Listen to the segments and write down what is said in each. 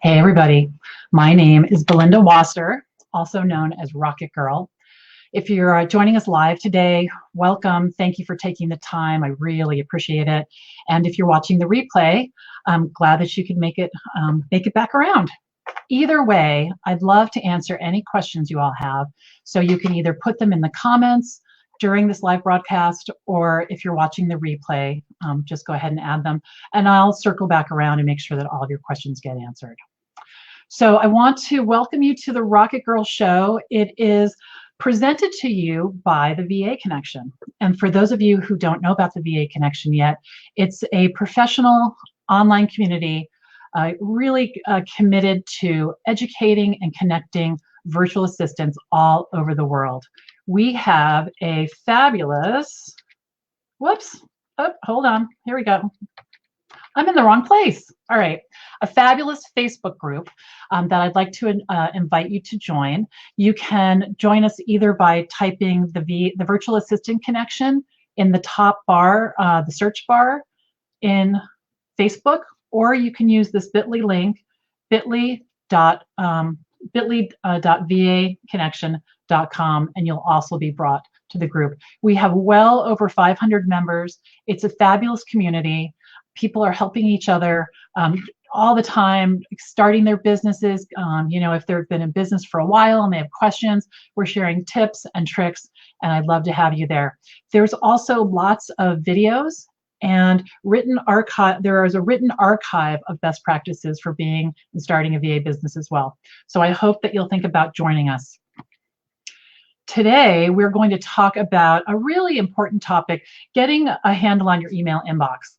Hey everybody, my name is Belinda Wasser, also known as Rocket Girl. If you're joining us live today, welcome. Thank you for taking the time. I really appreciate it. And if you're watching the replay, I'm glad that you could make it back around. Either way, I'd love to answer any questions you all have. So you can either put them in the comments during this live broadcast, or if you're watching the replay, just go ahead and add them. And I'll circle back around and make sure that all of your questions get answered. So I want to welcome you to the Rocket Girl Show. It is presented to you by the VA Connection. And for those of you who don't know about the VA Connection yet, it's a professional online community really committed to educating and connecting virtual assistants all over the world. We have a fabulous, whoops, oh, hold on, here we go. I'm in the wrong place. All right, a fabulous Facebook group that I'd like to invite you to join. You can join us either by typing the Virtual Assistant Connection in the top bar, the search bar in Facebook, or you can use this bit.ly link, bit.ly.vaconnection.com, and you'll also be brought to the group. We have well over 500 members. It's a fabulous community. People are helping each other all the time, starting their businesses. If they've been in business for a while and they have questions, we're sharing tips and tricks, and I'd love to have you there. There's also lots of videos and written archive. There is a written archive of best practices for being and starting a VA business as well. So I hope that you'll think about joining us. Today, we're going to talk about a really important topic, getting a handle on your email inbox.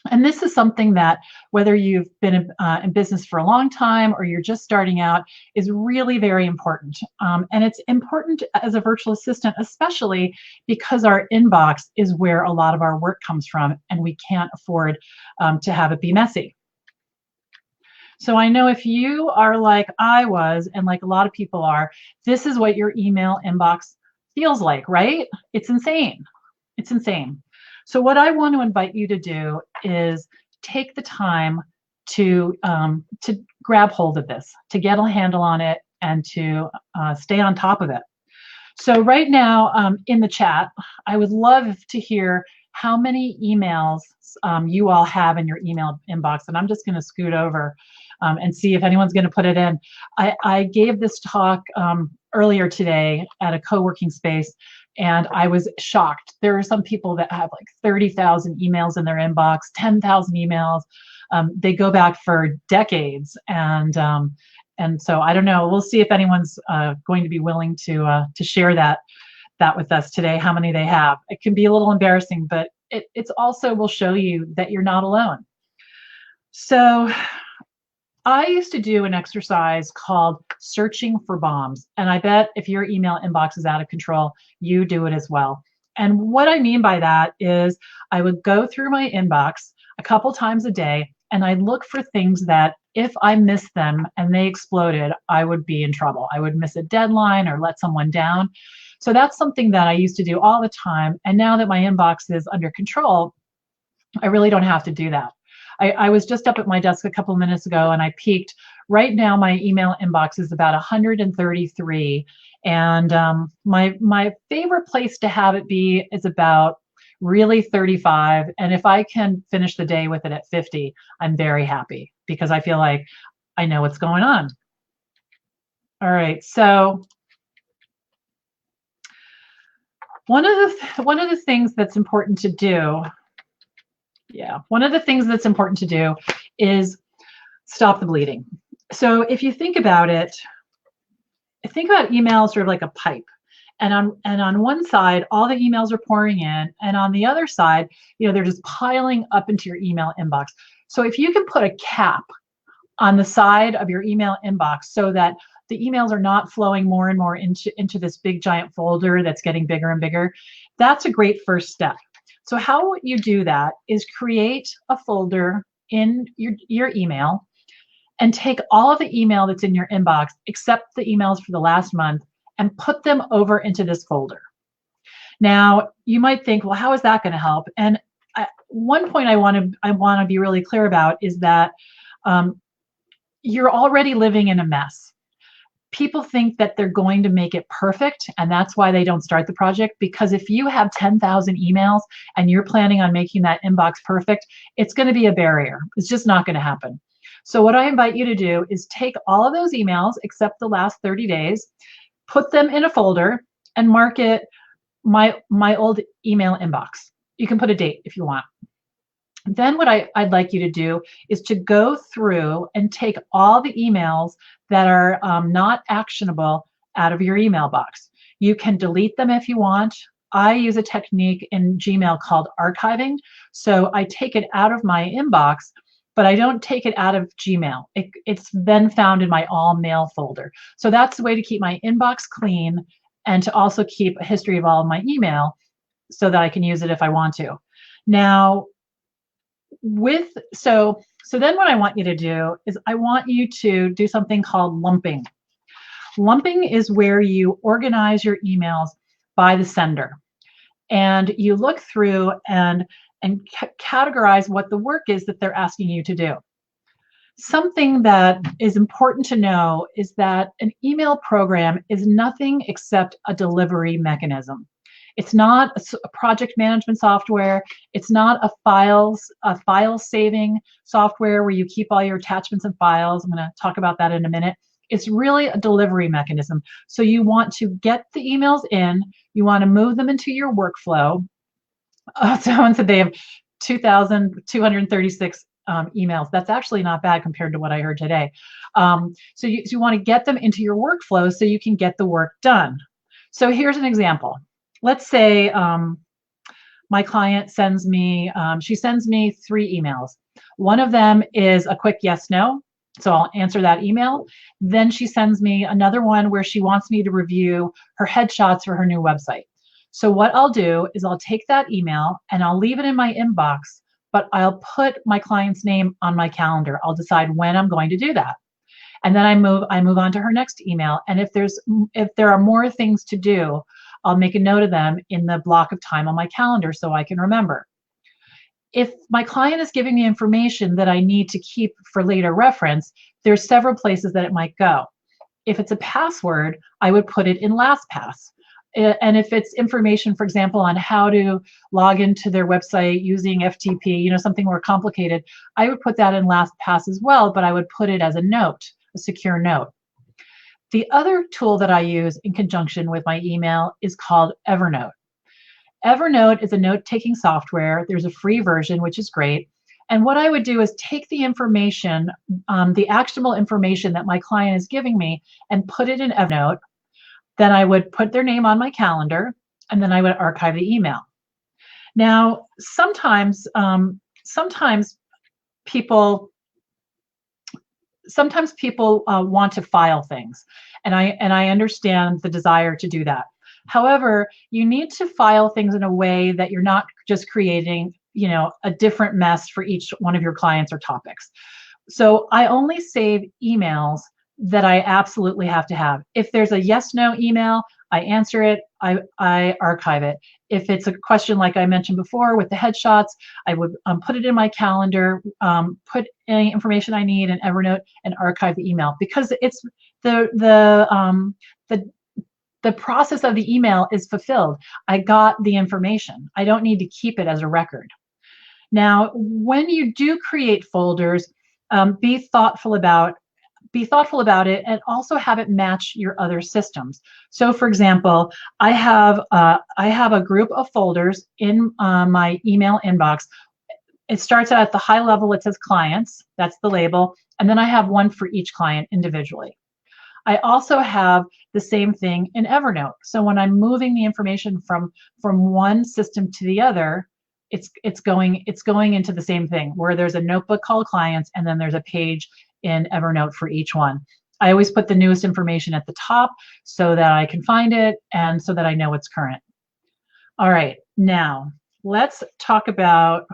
And this is something that, whether you've been in business for a long time or you're just starting out, is really very important. And it's important as a virtual assistant, especially because our inbox is where a lot of our work comes from, and we can't afford to have it be messy. So I know if you are like I was, and like a lot of people are, this is what your email inbox feels like, right? It's insane. It's insane. So what I want to invite you to do is take the time to grab hold of this, to get a handle on it, and to stay on top of it. So right now in the chat, I would love to hear how many emails you all have in your email inbox. And I'm just going to scoot over and see if anyone's going to put it in. I gave this talk earlier today at a co-working space, and I was shocked. There are some people that have like 30,000 emails in their inbox, 10,000 emails. They go back for decades, and so I don't know. We'll see if anyone's going to be willing to share that with us today. How many they have? It can be a little embarrassing, but it's also will show you that you're not alone. So I used to do an exercise called searching for bombs, and I bet if your email inbox is out of control, you do it as well. And what I mean by that is I would go through my inbox a couple times a day, and I'd look for things that if I missed them and they exploded, I would be in trouble. I would miss a deadline or let someone down. So that's something that I used to do all the time. And now that my inbox is under control, I really don't have to do that. I was just up at my desk a couple of minutes ago, and I peeked. Right now, my email inbox is about 133, and my favorite place to have it be is about really 35. And if I can finish the day with it at 50, I'm very happy because I feel like I know what's going on. All right, so one of the things that's important to do. Yeah, one of the things that's important to do is stop the bleeding. So if you think about it, think about email sort of like a pipe. And on one side, all the emails are pouring in, and on the other side, they're just piling up into your email inbox. So if you can put a cap on the side of your email inbox so that the emails are not flowing more and more into this big giant folder that's getting bigger and bigger, that's a great first step. So how you do that is create a folder in your email and take all of the email that's in your inbox, except the emails for the last month, and put them over into this folder. Now, you might think, well, how is that going to help? And one point I want to be really clear about is that you're already living in a mess. People think that they're going to make it perfect, and that's why they don't start the project. Because if you have 10,000 emails and you're planning on making that inbox perfect, it's going to be a barrier. It's just not going to happen. So what I invite you to do is take all of those emails except the last 30 days, put them in a folder, and mark it my old email inbox. You can put a date if you want. Then what I'd like you to do is to go through and take all the emails that are not actionable out of your email box. You can delete them if you want. I use a technique in Gmail called archiving. So I take it out of my inbox, but I don't take it out of Gmail. It's then found in my all mail folder. So that's the way to keep my inbox clean and to also keep a history of all of my email so that I can use it if I want to. Now, so then what I want you to do is I want you to do something called lumping. Lumping is where you organize your emails by the sender, and you look through and categorize what the work is that they're asking you to do. Something that is important to know is that an email program is nothing except a delivery mechanism. It's not a project management software. It's not a file saving software where you keep all your attachments and files. I'm going to talk about that in a minute. It's really a delivery mechanism. So you want to get the emails in, you want to move them into your workflow. Someone said they have 2,236 emails. That's actually not bad compared to what I heard today. So you want to get them into your workflow so you can get the work done. So here's an example. Let's say my client sends me, she sends me 3 emails. One of them is a quick yes, no. So I'll answer that email. Then she sends me another one where she wants me to review her headshots for her new website. So what I'll do is I'll take that email and I'll leave it in my inbox, but I'll put my client's name on my calendar. I'll decide when I'm going to do that. And then I move on to her next email. And if there are more things to do, I'll make a note of them in the block of time on my calendar so I can remember. If my client is giving me information that I need to keep for later reference, there's several places that it might go. If it's a password, I would put it in LastPass. And if it's information, for example, on how to log into their website using FTP, something more complicated, I would put that in LastPass as well, but I would put it as a note, a secure note. The other tool that I use in conjunction with my email is called Evernote. Evernote is a note-taking software. There's a free version, which is great. And what I would do is take the information, the actionable information that my client is giving me, and put it in Evernote. Then I would put their name on my calendar, and then I would archive the email. Now, sometimes people want to file things, and I understand the desire to do that. However, you need to file things in a way that you're not just creating, a different mess for each one of your clients or topics. So I only save emails that I absolutely have to have. If there's a yes/no email, I answer it, I archive it. If it's a question like I mentioned before with the headshots, I would put it in my calendar, put any information I need in Evernote, and archive the email, because it's the process of the email is fulfilled. I got the information. I don't need to keep it as a record. Now, when you do create folders, be thoughtful about it, and also have it match your other systems. So for example, I have a group of folders in my email inbox. It starts out at the high level, it says clients, that's the label, and then I have one for each client individually. I also have the same thing in Evernote. So when I'm moving the information from one system to the other, it's going into the same thing, where there's a notebook called clients, and then there's a page in Evernote for each one. I always put the newest information at the top so that I can find it and so that I know it's current. All right, now let's talk about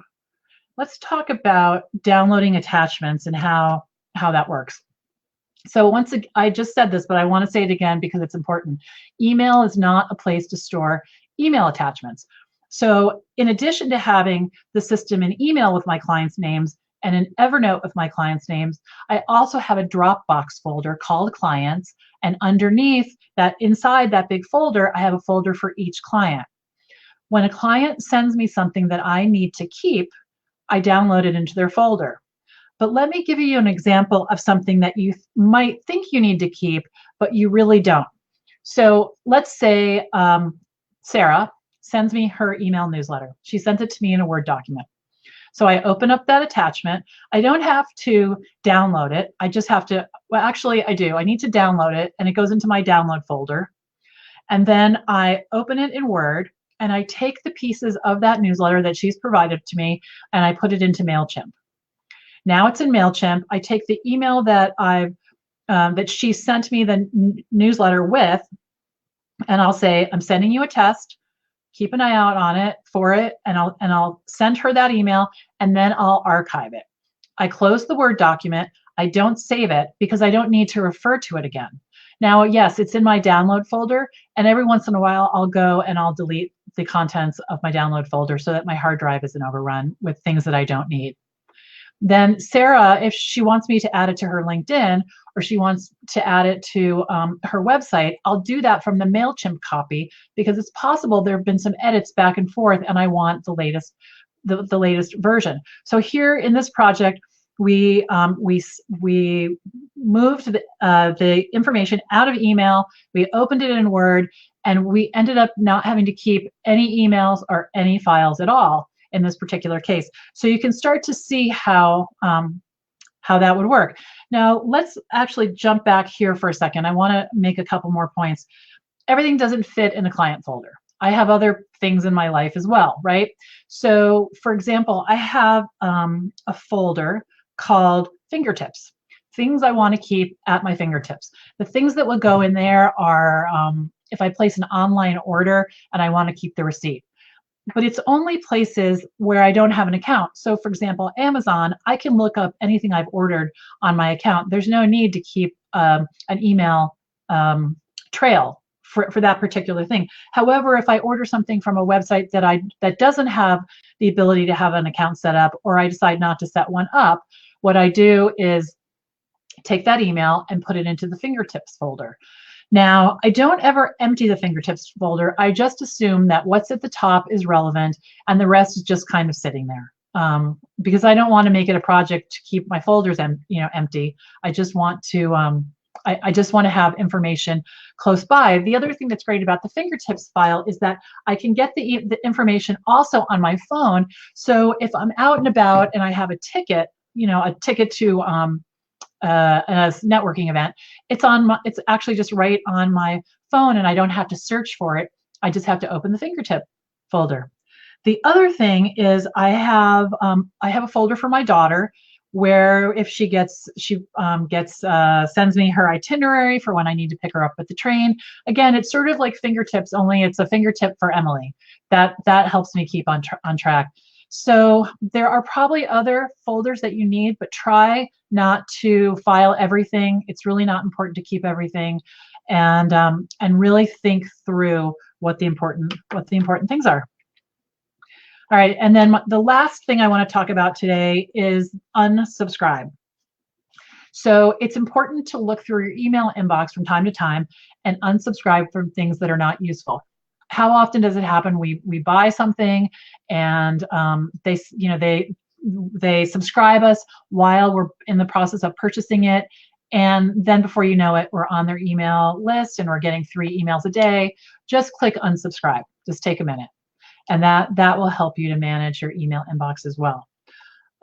downloading attachments and how that works. So once again, I just said this, but I want to say it again because it's important. Email is not a place to store email attachments. So in addition to having the system in email with my clients' names, and an Evernote with my clients' names. I also have a Dropbox folder called Clients, and underneath that, inside that big folder, I have a folder for each client. When a client sends me something that I need to keep, I download it into their folder. But let me give you an example of something that you might think you need to keep, but you really don't. So let's say Sarah sends me her email newsletter. She sent it to me in a Word document. So I open up that attachment. I don't have to download it. I just have to, well, actually I do. I need to download it, and it goes into my download folder. And then I open it in Word, and I take the pieces of that newsletter that she's provided to me, and I put it into MailChimp. Now it's in MailChimp. I take the email that that she sent me the newsletter with, and I'll say, I'm sending you a test. Keep an eye out on it for it, and I'll send her that email, and then I'll archive it. I close the Word document. I don't save it because I don't need to refer to it again. Now, yes, it's in my download folder, and every once in a while I'll go and I'll delete the contents of my download folder so that my hard drive isn't overrun with things that I don't need. Then Sarah, if she wants me to add it to her LinkedIn, or she wants to add it to her website, I'll do that from the MailChimp copy, because it's possible there have been some edits back and forth and I want the latest version. So here in this project, we moved the information out of email, we opened it in Word, and we ended up not having to keep any emails or any files at all in this particular case. So you can start to see how that would work. Now let's actually jump back here for a second. I want to make a couple more points. Everything doesn't fit in a client folder. I have other things in my life as well, right? So for example, I have a folder called Fingertips, things I want to keep at my fingertips. The things that would go in there are if I place an online order and I want to keep the receipt. But it's only places where I don't have an account. So for example, Amazon, I can look up anything I've ordered on my account. There's no need to keep an email trail for that particular thing. However, if I order something from a website that doesn't have the ability to have an account set up, or I decide not to set one up, what I do is take that email and put it into the Fingertips folder. Now, I don't ever empty the Fingertips folder. I just assume that what's at the top is relevant and the rest is just kind of sitting there, because I don't want to make it a project to keep my folders empty. I just want to I just want to have information close by. The other thing that's great about the Fingertips file is that I can get the information also on my phone. So if I'm out and about and I have a ticket, a ticket to a networking event, it's actually just right on my phone, and I don't have to search for it. I just have to open the Fingertip folder. The other thing is I have a folder for my daughter, where if she sends me her itinerary for when I need to pick her up at the train. Again, it's sort of like Fingertips, only it's a fingertip for Emily. That helps me keep on track. So there are probably other folders that you need, but try not to file everything. It's really not important to keep everything, and really think through what the important things are. All right, and then the last thing I want to talk about today is unsubscribe. So it's important to look through your email inbox from time to time and unsubscribe from things that are not useful. How often does it happen? We buy something and they subscribe us while we're in the process of purchasing it, and then before you know it, we're on their email list and we're getting 3 emails a day. Just click unsubscribe. Just take a minute, and that will help you to manage your email inbox as well.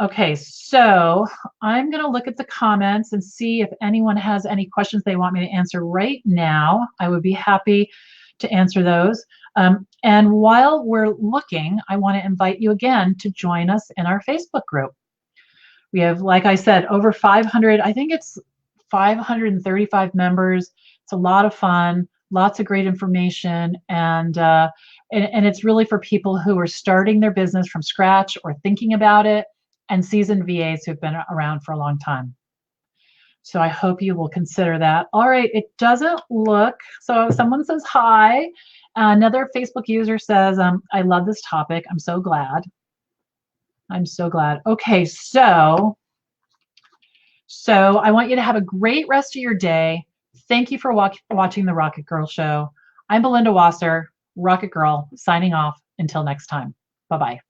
Okay, so I'm going to look at the comments and see if anyone has any questions they want me to answer right now. I would be happy to answer those. And while we're looking, I want to invite you again to join us in our Facebook group. We have, like I said, over 500, I think it's 535 members. It's a lot of fun, lots of great information, and it's really for people who are starting their business from scratch or thinking about it, and seasoned VAs who've been around for a long time. So I hope you will consider that. All right, it doesn't look, so someone says hi. Another Facebook user says, I love this topic. I'm so glad. I'm so glad. Okay, so I want you to have a great rest of your day. Thank you for watching the Rocket Girl Show. I'm Belinda Wasser, Rocket Girl, signing off. Until next time. Bye-bye.